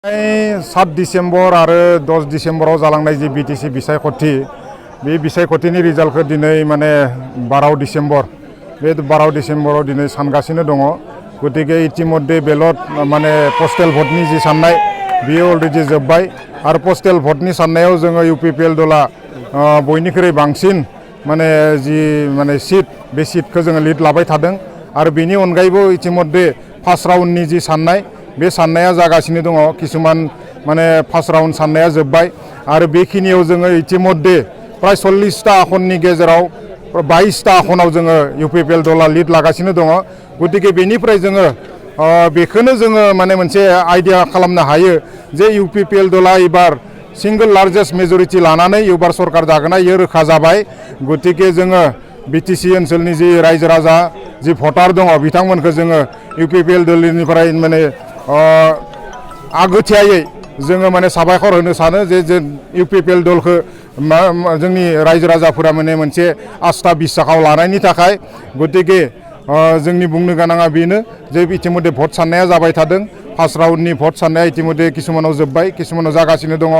7 December आरो 10 डिसेम्बराव जालांनाय जे बिटिसि बिसायख'थि बे बिसायख'थिनि रिजाल्टखौ दिनै माने 12 डिसेम्बर बे 12 डिसेम्बराव दिनै सानगासिनो दङ। गतिके इतिमध्ये बेलट माने पस्टेल भटनि जि साननाय बियो अलरेडि जोब्बाय आरो पस्टेल भटनि साननायाव जोङो UPPL दला बयनिख्रुइ बांसिन माने जि माने सीट बे सीटखौ जोङो लिड लाबाय थादों आरो बेनि अनगायैबो इतिमध्ये फार्स्ट राउन्डनि जि साननाय बे साननाया जागासिनो दङ। किसुमान माने फार्स्ट राउन्ड साननाया जोब्बाय आरो बेखिनियाव जोङो इतिमध्ये प्राय 40टा आखननि गेजेराव 22टा आखनाव जोङो UPPL दला लिड लागासिनो दङ। गतिके बेनिफ्राय जोङो बेखौनो जोङो माने मोनसे आइडिया खालामनो हायो जे UPPL दला एबार सिंगल लार्जेस्ट मेजरिटी लानानै एबार सरकार जागोना इयो रोखा जाबाय। गतिके जोङो बिटिसि ओनसोलनि जि रायजो राजा जि भटार दङ बिथांमोनखौ जोङो UPPL दलनिफ्राय माने आगोथियायै जोङो माने साबायखर होनो सानो जे UPPL दलखौ जोंनि रायजो राजाफोरा माने मोनसे आस्था बिसाखाव लानायनि थाखाय। गतिके जोंनि बुंनो गोनाङा बेनो जे इतिमध्ये भट साननाया जाबाय थादों। फार्स्ट राउन्डनि भट साननाया इतिमध्ये किसुमानाव जोब्बाय, किसुमानाव जागासिनो दङ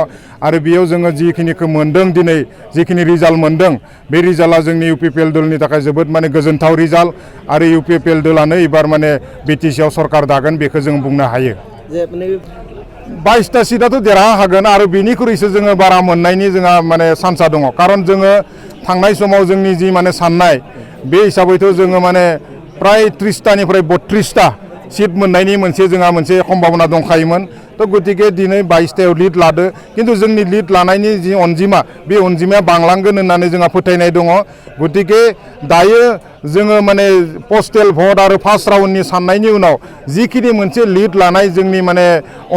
आरो बेयाव जोङो जिखिनिखौ मोन्दों दिनै जिखिनि रिजाल्ट मोन्दों बे रिजाल्टआ जोंनि UPPL दलनि थाखाय जोबोद माने गोजोनथाव रिजाल्ट आरो UPPL दलानो एबार माने बिटिसिआव सरकार दागोन बेखौ जों बुंनो हायो। 22टा सीटआथ' देरहा हागोन आरो बेनिख्रुइसो जोङो बारा मोननायनि जोंहा माने चान्सआ दङ। खारन जोङो थांनाय समाव जोंनि जि माने साननाय बे हिसाबैथ' जोङो माने प्राय 30टानिफ्राय 32टा सीट मोननायनि जोंहा मोनसे सम्भावना दंखायोमोन। तो गतिके दिनै 22टायाव लिड लादो, किन्तु जोंनि लिड लानायनि जि अनजिमा बे अनजिमाया बांलांगोन होननानै जोंहा फोथायनाय दङ। गतिके दायो जोङो माने पस्टेल भट आरो फार्स्ट राउन्डनि साननायनि उनाव जिखिनि मोनसे लिड लानाय जोंनि माने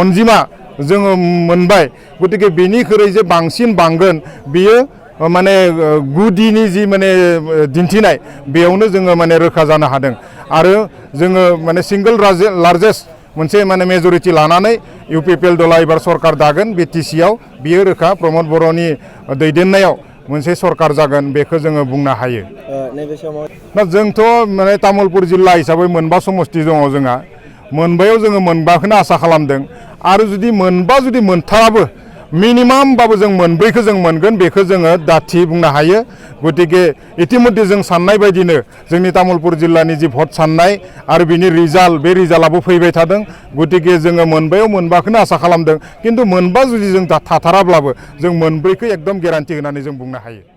अनजिमा जोङो मोनबाय। गतिके बेनिख्रुइ जे बांसिन बांगोन बियो माने गुदिनि जि माने दिन्थिनाय बेयावनो जोङो माने रोखा जानो हादों आरो जोङो माने सिंगल लार्जेस्ट मोनसे माने मेजरिटी लानानै UPPL दला एबार सरकार दागोन बिटिसिआव बियो रोखा। प्रमद बर'नि दैदेननायाव मोनसे सरकार जागोन बेखौ जोङो बुंनो हायो। नैबे समाव जोंथ' माने तामुलपुर जिल्ला हिसाबै मोनबा समस्ति दङ जोंहा। मोनबायाव जोङो मोनबाखौनो आसा खालामदों आरो जुदि मोनथाराबो मिनिमामबाबो जों मोनब्रैखौ जों मोनगोन बेखौ जोङो दाथि बुंनो हायो। गतिके इतिमध्ये जों साननाय बायदिनो जोंनि तामुलपुर जिल्लानि जि भट साननाय आरो बिनि रिजाल्ट बे रिजाल्टआबो फैबाय थादों। गतिके जोङो मोनबायाव मोनबाखौनो आसा खालामदों, किन्तु मोनबा जुदि जों थाथाराब्लाबो जों मोनब्रैखौ एकदम गेरान्टि होनानै जों बुंनो हायो।